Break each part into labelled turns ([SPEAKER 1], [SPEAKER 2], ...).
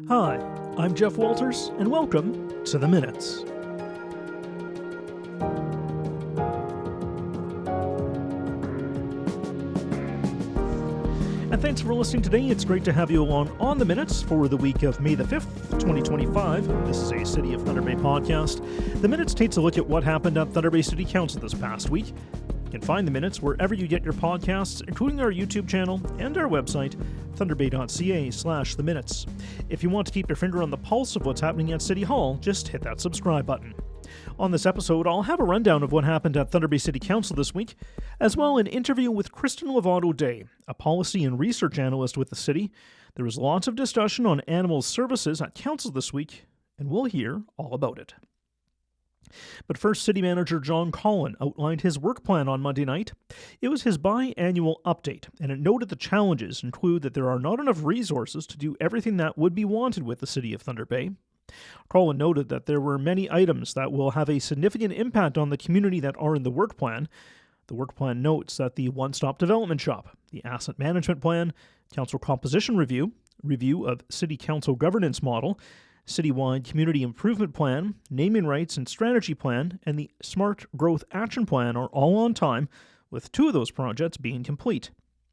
[SPEAKER 1] Hi, I'm Jeff Walters, and welcome to The Minutes. And thanks for listening today. It's great to have you along on The Minutes for the week of May the 5th, 2025. This is a City of Thunder Bay podcast. The Minutes takes a look at what happened at Thunder Bay City Council this past week. You can find The Minutes wherever you get your podcasts, including our YouTube channel and our website, thunderbay.ca/The Minutes. If you want to keep your finger on the pulse of what's happening at City Hall, just hit that subscribe button. On this episode, I'll have a rundown of what happened at Thunder Bay City Council this week, as well as an interview with Kristyn Lovato-Day, a policy and research analyst with the city. There was lots of discussion on animal services at Council this week, and we'll hear all about it. But first, City Manager John Collin outlined his work plan on Monday night. It was his biannual update, and it noted the challenges include that there are not enough resources to do everything that would be wanted with the City of Thunder Bay. Collin noted that there were many items that will have a significant impact on the community that are in the work plan. The work plan notes that the one-stop development shop, the asset management plan, council composition review of city council governance model, citywide community improvement plan, naming rights and strategy plan, and the smart growth action plan are all on time, with two of those projects being complete.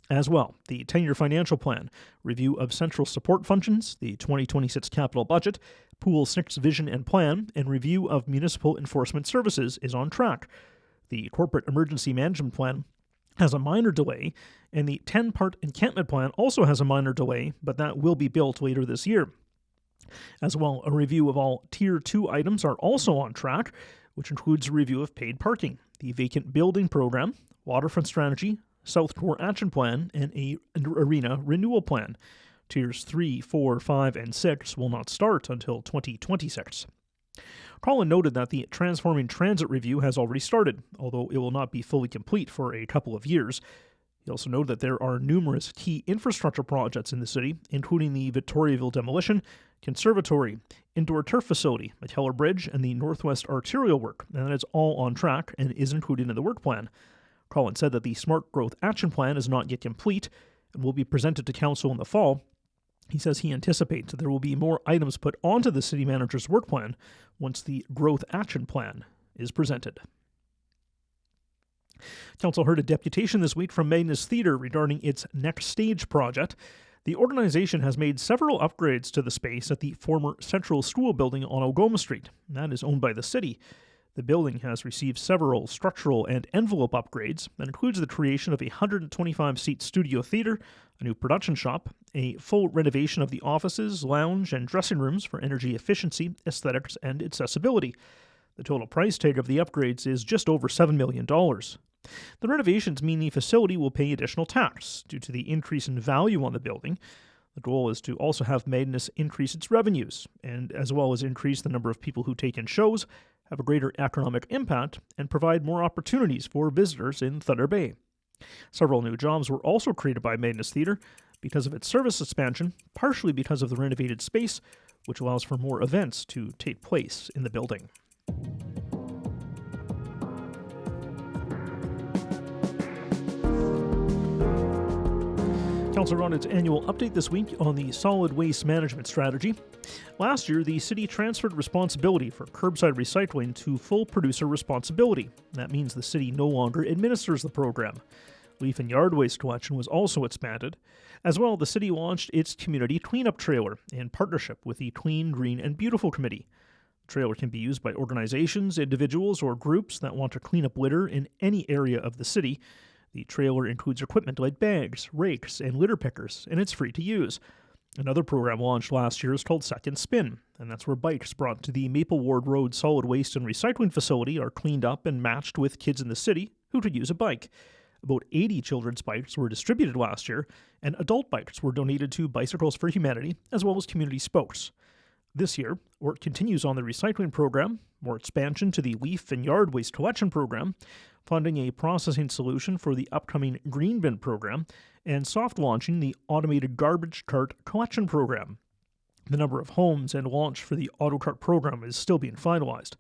[SPEAKER 1] As well, the 10-year financial plan, review of central support functions, the 2026 capital budget, Pool 6 vision and plan, and review of municipal enforcement services is on track. The corporate emergency management plan has a minor delay, and the 10-part encampment plan also has a minor delay, but that will be built later this year. As well, a review of all Tier 2 items are also on track, which includes a review of paid parking, the vacant building program, waterfront strategy, South Core Action Plan, and a arena renewal plan. Tiers 3, 4, 5, and 6 will not start until 2026. Collin noted that the Transforming Transit review has already started, although it will not be fully complete for a couple of years. He also noted that there are numerous key infrastructure projects in the city, including the Victoriaville demolition, conservatory, indoor turf facility, McKellar Bridge, and the Northwest Arterial work, and that is all on track and is included in the work plan. Collin said that the Smart Growth Action Plan is not yet complete and will be presented to Council in the fall. He says he anticipates that there will be more items put onto the city manager's work plan once the Growth Action Plan is presented. Council heard a deputation this week from Magnus Theatre regarding its Next Stage project. The organization has made several upgrades to the space at the former Central School building on Algoma Street. That is owned by the city. The building has received several structural and envelope upgrades that includes the creation of a 125-seat studio theater, a new production shop, a full renovation of the offices, lounge, and dressing rooms for energy efficiency, aesthetics, and accessibility. The total price tag of the upgrades is just over $7 million. The renovations mean the facility will pay additional tax due to the increase in value on the building. The goal is to also have Magnus increase its revenues, and as well as increase the number of people who take in shows, have a greater economic impact, and provide more opportunities for visitors in Thunder Bay. Several new jobs were also created by Magnus Theatre because of its service expansion, partially because of the renovated space, which allows for more events to take place in the building. Council ran its annual update this week on the solid waste management strategy. Last year, the city transferred responsibility for curbside recycling to full producer responsibility. That means the city no longer administers the program. Leaf and yard waste collection was also expanded. As well, the city launched its community cleanup trailer in partnership with the Clean, Green, and Beautiful Committee. The trailer can be used by organizations, individuals, or groups that want to clean up litter in any area of the city. The trailer includes equipment like bags, rakes, and litter pickers, and it's free to use. Another program launched last year is called Second Spin, and that's where bikes brought to the Maple Ward Road Solid Waste and Recycling Facility are cleaned up and matched with kids in the city who could use a bike. About 80 children's bikes were distributed last year, and adult bikes were donated to Bicycles for Humanity, as well as community spokes. This year, work continues on the recycling program, more expansion to the leaf and yard waste collection program, funding a processing solution for the upcoming green bin program, and soft launching the automated garbage cart collection program. The number of homes and launch for the auto cart program is still being finalized.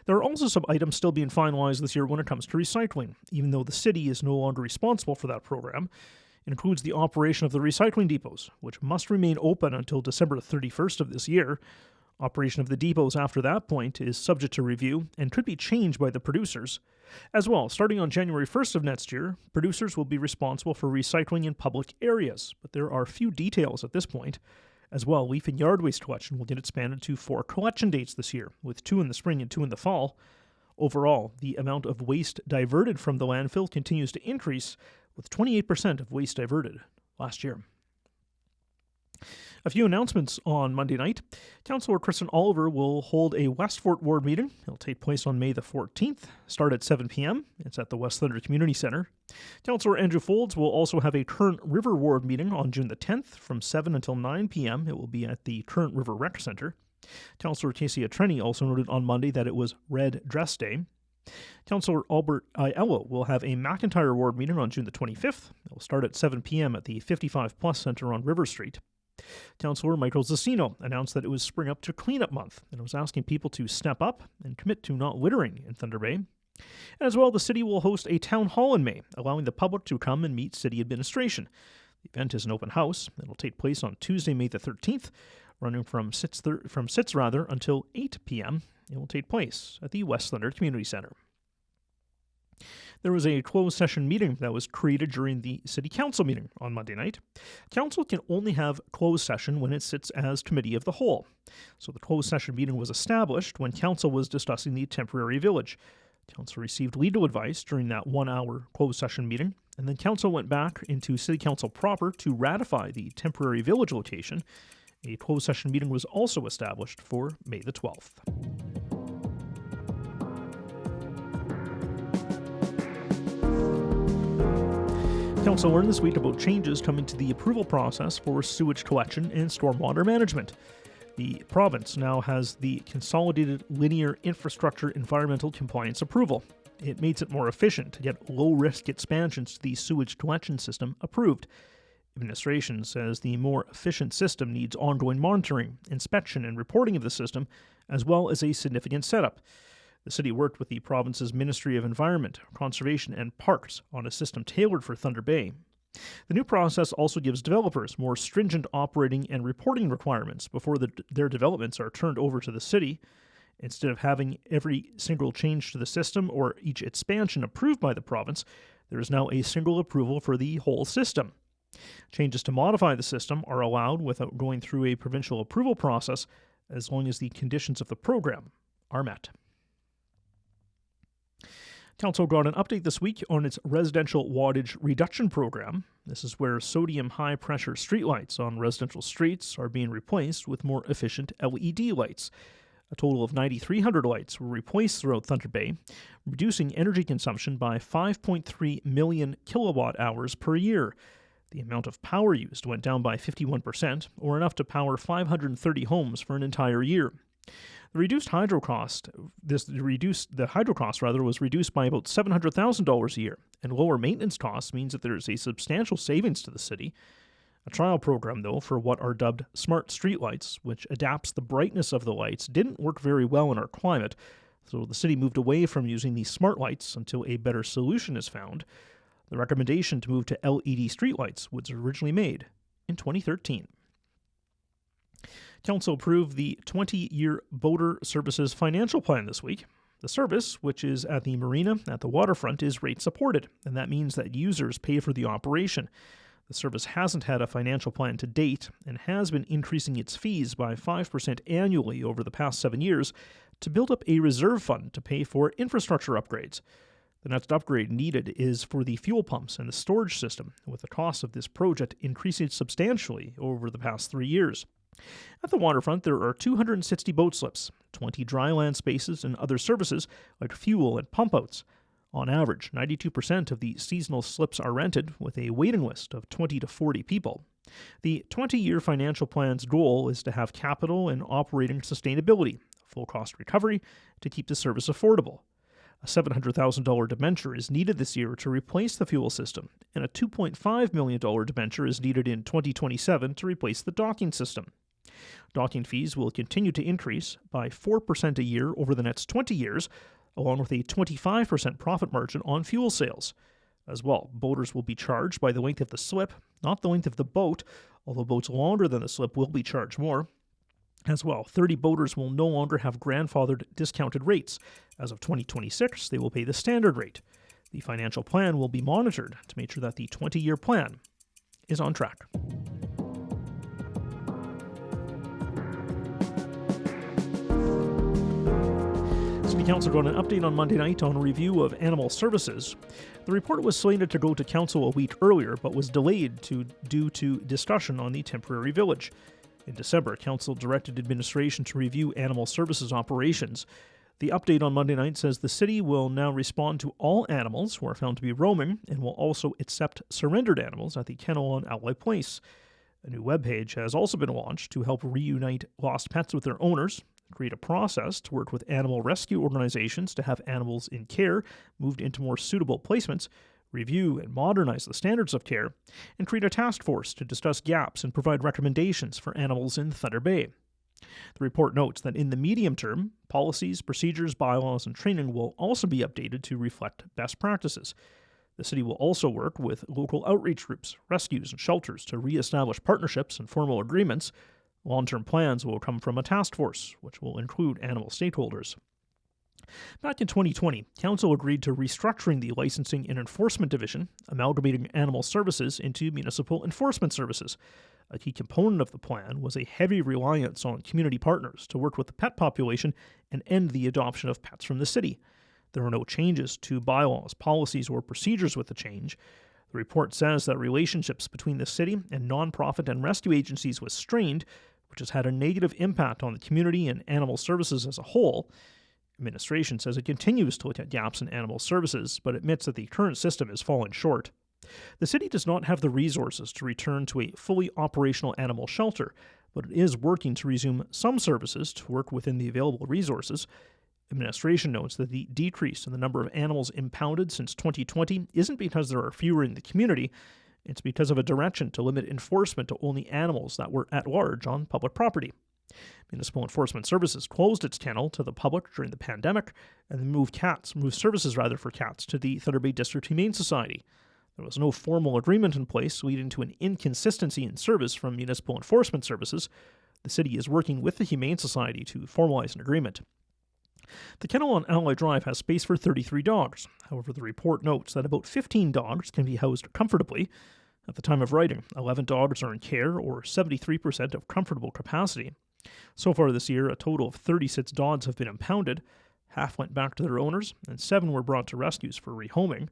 [SPEAKER 1] There are also some items still being finalized this year when it comes to recycling, even though the city is no longer responsible for that program. It includes the operation of the recycling depots, which must remain open until December 31st of this year. Operation of the depots after that point is subject to review and could be changed by the producers. As well, starting on January 1st of next year, producers will be responsible for recycling in public areas, but there are few details at this point. As well, leaf and yard waste collection will get expanded to 4 collection dates this year, with 2 in the spring and 2 in the fall. Overall, the amount of waste diverted from the landfill continues to increase, with 28% of waste diverted last year. A few announcements on Monday night. Councillor Kristyn Oliver will hold a Westfort Ward meeting. It'll take place on May the 14th, start at 7 p.m. It's at the West Thunder Community Centre. Councillor Andrew Folds will also have a Current River Ward meeting on June the 10th from 7 until 9 p.m. It will be at the Current River Rec Centre. Councillor Casey Atrenny also noted on Monday that it was Red Dress Day. Councillor Albert Aiello will have a McIntyre Ward meeting on June the 25th. It will start at 7 p.m. at the 55 Plus Centre on River Street. Councillor Michael Zacino announced that it was Spring Up to Cleanup Month and was asking people to step up and commit to not littering in Thunder Bay. And as well, the city will host a town hall in May, allowing the public to come and meet city administration. The event is an open house. It will take place on Tuesday, May the 13th, running from 6 until 8 p.m. It will take place at the West Thunder Community Centre. There was a closed session meeting that was created during the City Council meeting on Monday night. Council can only have closed session when it sits as Committee of the Whole. So the closed session meeting was established when Council was discussing the temporary village. Council received legal advice during that 1-hour closed session meeting, and then Council went back into City Council proper to ratify the temporary village location. A closed session meeting was also established for May the 12th. Council learned this week about changes coming to the approval process for sewage collection and stormwater management. The province now has the Consolidated Linear Infrastructure Environmental Compliance Approval. It makes it more efficient to get low-risk expansions to the sewage collection system approved. Administration says the more efficient system needs ongoing monitoring, inspection, and reporting of the system, as well as a significant setup. The city worked with the province's Ministry of Environment, Conservation, and Parks on a system tailored for Thunder Bay. The new process also gives developers more stringent operating and reporting requirements before their developments are turned over to the city. Instead of having every single change to the system or each expansion approved by the province, there is now a single approval for the whole system. Changes to modify the system are allowed without going through a provincial approval process, as long as the conditions of the program are met. Council got an update this week on its residential wattage reduction program. This is where sodium high-pressure streetlights on residential streets are being replaced with more efficient LED lights. A total of 9,300 lights were replaced throughout Thunder Bay, reducing energy consumption by 5.3 million kilowatt hours per year. The amount of power used went down by 51%, or enough to power 530 homes for an entire year. The hydro cost was reduced by about $700,000 a year, and lower maintenance costs means that there is a substantial savings to the city. A trial program, though, for what are dubbed smart streetlights, which adapts the brightness of the lights, didn't work very well in our climate, so the city moved away from using these smart lights until a better solution is found. The recommendation to move to LED streetlights was originally made in 2013. Council approved the 20-year Boater Services Financial Plan this week. The service, which is at the marina at the waterfront, is rate supported, and that means that users pay for the operation. The service hasn't had a financial plan to date and has been increasing its fees by 5% annually over the past 7 years to build up a reserve fund to pay for infrastructure upgrades. The next upgrade needed is for the fuel pumps and the storage system, with the cost of this project increasing substantially over the past 3 years. At the waterfront, there are 260 boat slips, 20 dry land spaces, and other services like fuel and pump outs. On average, 92% of the seasonal slips are rented, with a waiting list of 20 to 40 people. The 20-year financial plan's goal is to have capital and operating sustainability, full cost recovery, to keep the service affordable. A $700,000 debenture is needed this year to replace the fuel system, and a $2.5 million debenture is needed in 2027 to replace the docking system. Docking fees will continue to increase by 4% a year over the next 20 years, along with a 25% profit margin on fuel sales. As well, boaters will be charged by the length of the slip, not the length of the boat, although boats longer than the slip will be charged more. As well, 30 boaters will no longer have grandfathered discounted rates. As of 2026, they will pay the standard rate. The financial plan will be monitored to make sure that the 20-year plan is on track. City Council got an update on Monday night on a review of animal services. The report was slated to go to Council a week earlier, but was delayed due to discussion on the temporary village. In December, Council directed administration to review animal services operations. The update on Monday night says the city will now respond to all animals who are found to be roaming and will also accept surrendered animals at the kennel on Alloy Place. A new webpage has also been launched to help reunite lost pets with their owners, create a process to work with animal rescue organizations to have animals in care moved into more suitable placements, review and modernize the standards of care, and create a task force to discuss gaps and provide recommendations for animals in Thunder Bay. The report notes that in the medium term, policies, procedures, bylaws, and training will also be updated to reflect best practices. The city will also work with local outreach groups, rescues, and shelters to re-establish partnerships and formal agreements. Long-term plans will come from a task force, which will include animal stakeholders. Back in 2020, Council agreed to restructuring the Licensing and Enforcement Division, amalgamating animal services into municipal enforcement services. A key component of the plan was a heavy reliance on community partners to work with the pet population and end the adoption of pets from the city. There were no changes to bylaws, policies, or procedures with the change. The report says that relationships between the city and nonprofit and rescue agencies was strained, which has had a negative impact on the community and animal services as a whole. Administration says it continues to look at gaps in animal services, but admits that the current system has fallen short. The city does not have the resources to return to a fully operational animal shelter, but it is working to resume some services to work within the available resources. Administration notes that the decrease in the number of animals impounded since 2020 isn't because there are fewer in the community. It's because of a direction to limit enforcement to only animals that were at large on public property. Municipal Enforcement Services closed its kennel to the public during the pandemic and then moved services for cats to the Thunder Bay District Humane Society. There was no formal agreement in place, leading to an inconsistency in service from Municipal Enforcement Services. The city is working with the Humane Society to formalize an agreement. The kennel on Alloy Drive has space for 33 dogs. However, the report notes that about 15 dogs can be housed comfortably. At the time of writing, 11 dogs are in care, or 73% of comfortable capacity. So far this year, a total of 36 dogs have been impounded. Half went back to their owners, and 7 were brought to rescues for rehoming.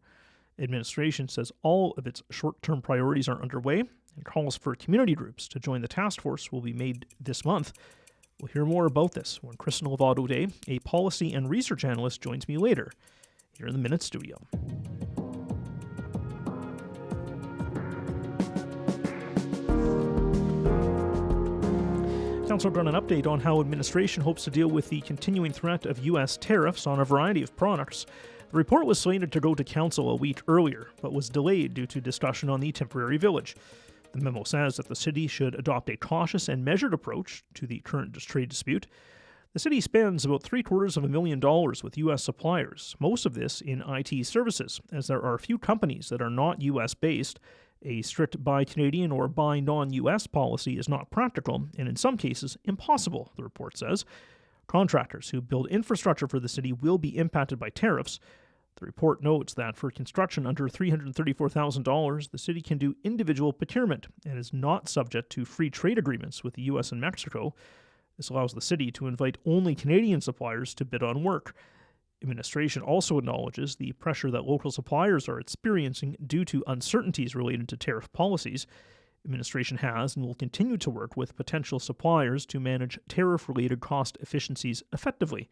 [SPEAKER 1] Administration says all of its short-term priorities are underway, and calls for community groups to join the task force will be made this month. We'll hear more about this when Kristyn Lovato-Day, a policy and research analyst, joins me later here in the Minute Studio. Council got an update on how administration hopes to deal with the continuing threat of U.S. tariffs on a variety of products. The report was slated to go to Council a week earlier, but was delayed due to discussion on the temporary village. The memo says that the city should adopt a cautious and measured approach to the current trade dispute. The city spends about $750,000 with U.S. suppliers, most of this in IT services, as there are a few companies that are not U.S.-based. A strict buy Canadian or buy non-U.S. policy is not practical and in some cases impossible, the report says. Contractors who build infrastructure for the city will be impacted by tariffs. The report notes that for construction under $334,000, the city can do individual procurement and is not subject to free trade agreements with the U.S. and Mexico. This allows the city to invite only Canadian suppliers to bid on work. Administration also acknowledges the pressure that local suppliers are experiencing due to uncertainties related to tariff policies. Administration has and will continue to work with potential suppliers to manage tariff-related cost efficiencies effectively.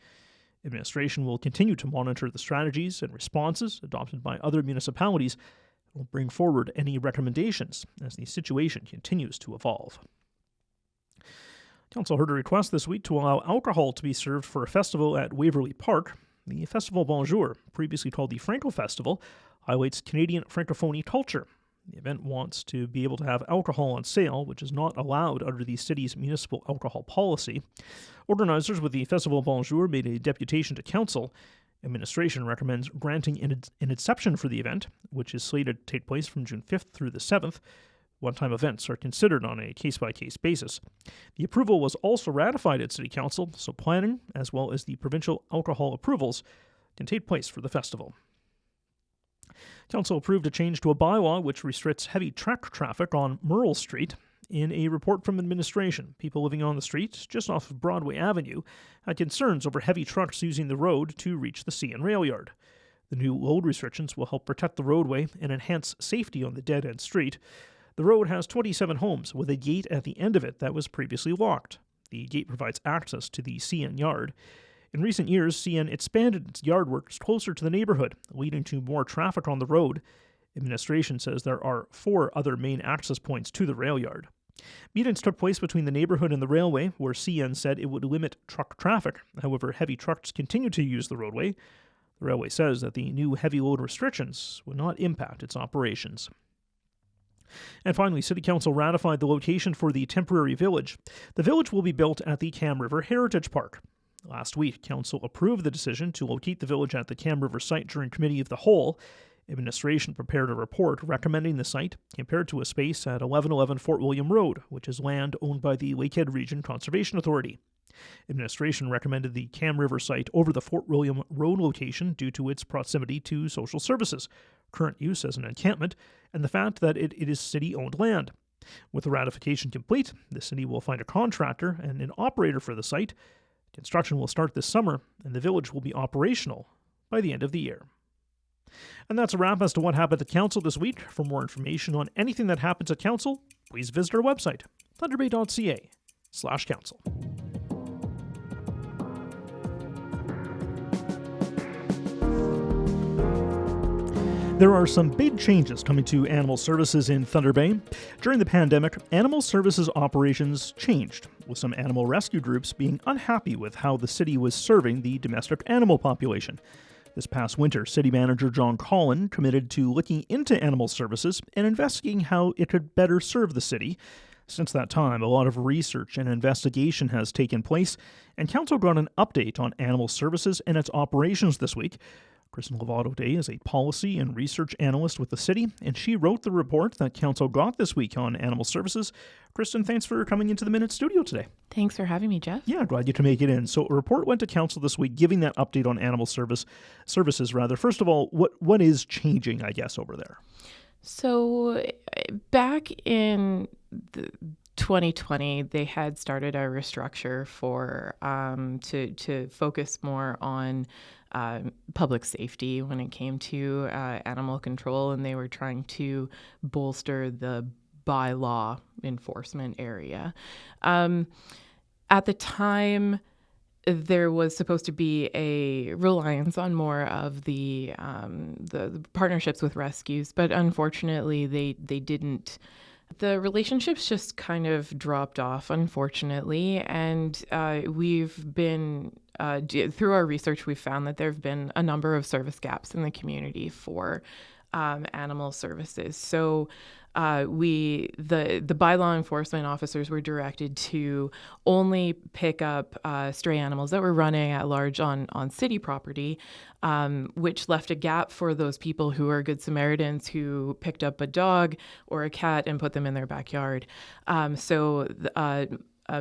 [SPEAKER 1] Administration will continue to monitor the strategies and responses adopted by other municipalities and will bring forward any recommendations as the situation continues to evolve. Council heard a request this week to allow alcohol to be served for a festival at Waverley Park. The festival Bonjour, previously called the Franco Festival, highlights Canadian Francophonie culture. The event wants to be able to have alcohol on sale, which is not allowed under the city's municipal alcohol policy. Organizers with the Festival Bonjour made a deputation to council. Administration recommends granting an exception for the event, which is slated to take place from June 5th through the 7th. One-time events are considered on a case-by-case basis. The approval was also ratified at City Council, so planning, as well as the provincial alcohol approvals, can take place for the festival. Council approved a change to a bylaw which restricts heavy truck traffic on Meryle Street. In a report from administration, people living on the street just off of Broadway Avenue had concerns over heavy trucks using the road to reach the CN rail yard. The new load restrictions will help protect the roadway and enhance safety on the dead-end street. The road has 27 homes with a gate at the end of it that was previously locked. The gate provides access to the CN yard. In recent years, CN expanded its yard works closer to the neighborhood, leading to more traffic on the road. Administration says there are 4 other main access points to the rail yard. Meetings took place between the neighborhood and the railway, where CN said it would limit truck traffic. However, heavy trucks continue to use the roadway. The railway says that the new heavy load restrictions will not impact its operations. And finally, City Council ratified the location for the temporary village. The village will be built at the Cam River Heritage Park. Last week, Council approved the decision to locate the village at the Cam River site during Committee of the Whole. Administration prepared a report recommending the site compared to a space at 1111 Fort William Road, which is land owned by the Lakehead Region Conservation Authority. Administration recommended the Cam River site over the Fort William Road location due to its proximity to social services, current use as an encampment, and the fact that it is city-owned land. With the ratification complete, the city will find a contractor and an operator for the site. Construction will start this summer, and the village will be operational by the end of the year. And that's a wrap as to what happened at Council this week. For more information on anything that happens at Council, please visit our website, thunderbay.ca/council. There are some big changes coming to animal services in Thunder Bay. During the pandemic, animal services operations changed, with some animal rescue groups being unhappy with how the city was serving the domestic animal population. This past winter, City Manager John Collin committed to looking into animal services and investigating how it could better serve the city. Since that time, a lot of research and investigation has taken place, and Council got an update on animal services and its operations this week. Kristyn Lovato-Day is a policy and research analyst with the city, and she wrote the report that Council got this week on animal services. Kristyn, thanks for coming into the Minute Studio today.
[SPEAKER 2] Thanks for having me, Jeff.
[SPEAKER 1] Yeah, glad you could make it in. So a report went to Council this week giving that update on animal services. First of all, what is changing, I guess, over there?
[SPEAKER 2] So back in 2020, they had started a restructure for to focus more on public safety when it came to animal control, and they were trying to bolster the bylaw enforcement area. At the time, there was supposed to be a reliance on more of the partnerships with rescues, but unfortunately, they didn't. The relationships just kind of dropped off, unfortunately, and we've been through our research, we've found that there have been a number of service gaps in the community for animal services. So the bylaw enforcement officers were directed to only pick up stray animals that were running at large on city property, which left a gap for those people who are good Samaritans who picked up a dog or a cat and put them in their backyard.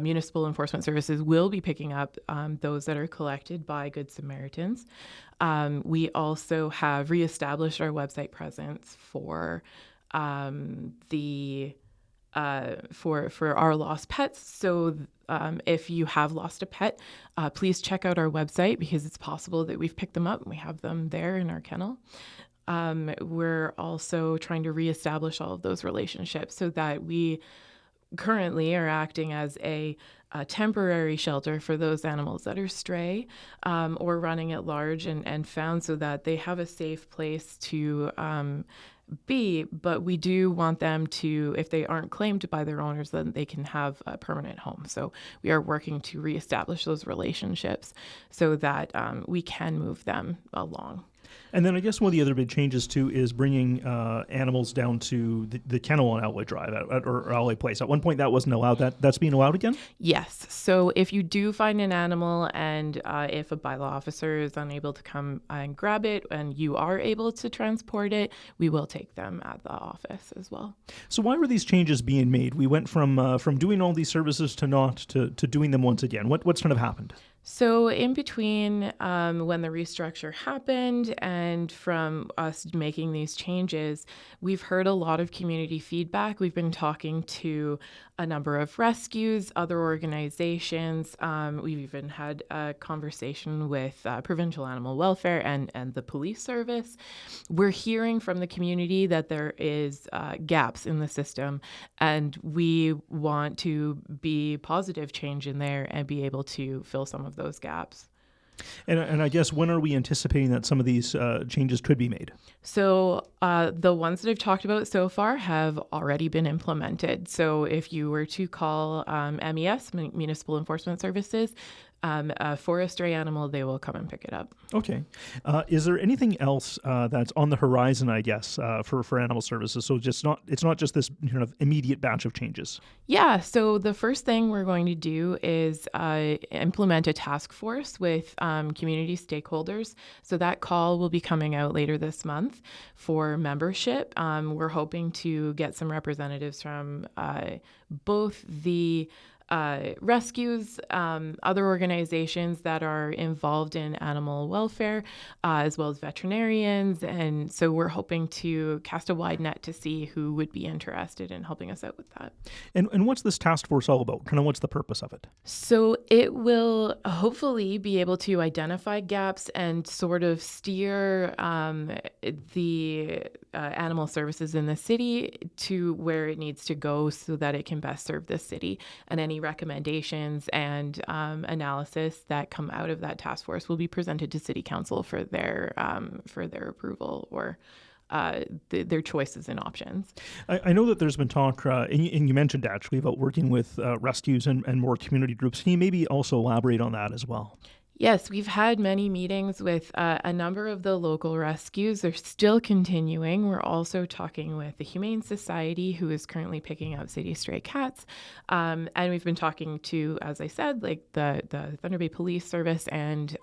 [SPEAKER 2] Municipal enforcement services will be picking up those that are collected by Good Samaritans. We also have reestablished our website presence for our lost pets. So if you have lost a pet, please check out our website because it's possible that we've picked them up and we have them there in our kennel. We're also trying to reestablish all of those relationships so that we currently are acting as a temporary shelter for those animals that are stray or running at large and found, so that they have a safe place to be. But we do want them to, if they aren't claimed by their owners, then they can have a permanent home. So we are working to reestablish those relationships so that we can move them along.
[SPEAKER 1] And then I guess one of the other big changes too is bringing animals down to the kennel on Alloy Drive or Alloy Place. At one point that wasn't allowed. That's being allowed again?
[SPEAKER 2] Yes. So if you do find an animal and if a bylaw officer is unable to come and grab it and you are able to transport it, we will take them at the office as well.
[SPEAKER 1] So why were these changes being made? We went from doing all these services to doing them once again. What's kind of happened?
[SPEAKER 2] So in between when the restructure happened and from us making these changes, we've heard a lot of community feedback. We've been talking to a number of rescues, other organizations. We've even had a conversation with provincial animal welfare and the police service. We're hearing from the community that there is gaps in the system, and we want to be positive change in there and be able to fill some of those gaps.
[SPEAKER 1] And I guess when are we anticipating that some of these changes could be made?
[SPEAKER 2] So the ones that I've talked about so far have already been implemented. So if you were to call MES, Municipal Enforcement Services, a forest stray animal, they will come and pick it up.
[SPEAKER 1] Okay. Is there anything else that's on the horizon, I guess, for animal services? So it's not just this kind of immediate batch of changes.
[SPEAKER 2] Yeah. So the first thing we're going to do is implement a task force with community stakeholders. So that call will be coming out later this month for membership. We're hoping to get some representatives from both the rescues, other organizations that are involved in animal welfare, as well as veterinarians. And so we're hoping to cast a wide net to see who would be interested in helping us out with that.
[SPEAKER 1] And what's this task force all about? Kind of what's the purpose of it?
[SPEAKER 2] So it will hopefully be able to identify gaps and sort of steer the animal services in the city to where it needs to go so that it can best serve the city. And any recommendations and analysis that come out of that task force will be presented to City Council for their approval or their choices and options.
[SPEAKER 1] I know that there's been talk, and you mentioned actually about working with rescues and more community groups. Can you maybe also elaborate on that as well?
[SPEAKER 2] Yes, we've had many meetings with a number of the local rescues. They're still continuing. We're also talking with the Humane Society, who is currently picking up city stray cats. And we've been talking to, as I said, like the Thunder Bay Police Service and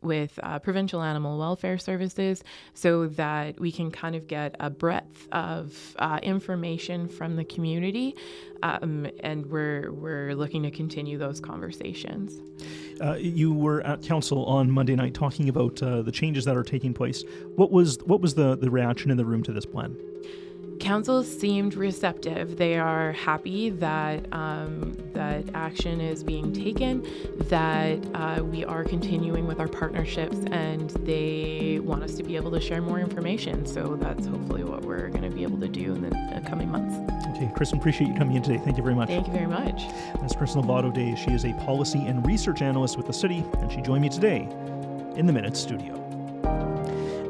[SPEAKER 2] with provincial animal welfare services so that we can kind of get a breadth of information from the community. And we're looking to continue those conversations.
[SPEAKER 1] You were at council on Monday night talking about the changes that are taking place. What was the reaction in the room to this plan?
[SPEAKER 2] Council seemed receptive. They are happy that that action is being taken, that we are continuing with our partnerships, and they want us to be able to share more information. So that's hopefully what we're going to be able to do in the coming months. Okay,
[SPEAKER 1] Kristyn, appreciate you coming in today. Thank you very much.
[SPEAKER 2] Thank you very much.
[SPEAKER 1] That's Kristyn Lovato-Day. She is a policy and research analyst with the city, and she joined me today in the Minutes studio.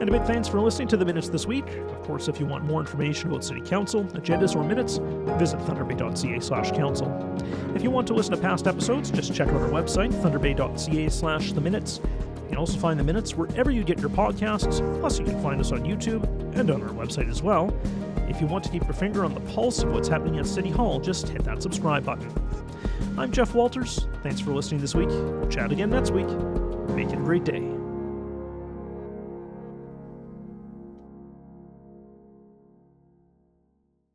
[SPEAKER 1] And a big thanks for listening to the Minutes this week. Of course, if you want more information about City Council, agendas, or minutes, visit thunderbay.ca/council. If you want to listen to past episodes, just check out our website, thunderbay.ca/theminutes. You can also find the Minutes wherever you get your podcasts, plus you can find us on YouTube and on our website as well. If you want to keep your finger on the pulse of what's happening at City Hall, just hit that subscribe button. I'm Jeff Walters. Thanks for listening this week. We'll chat again next week. Make it a great day.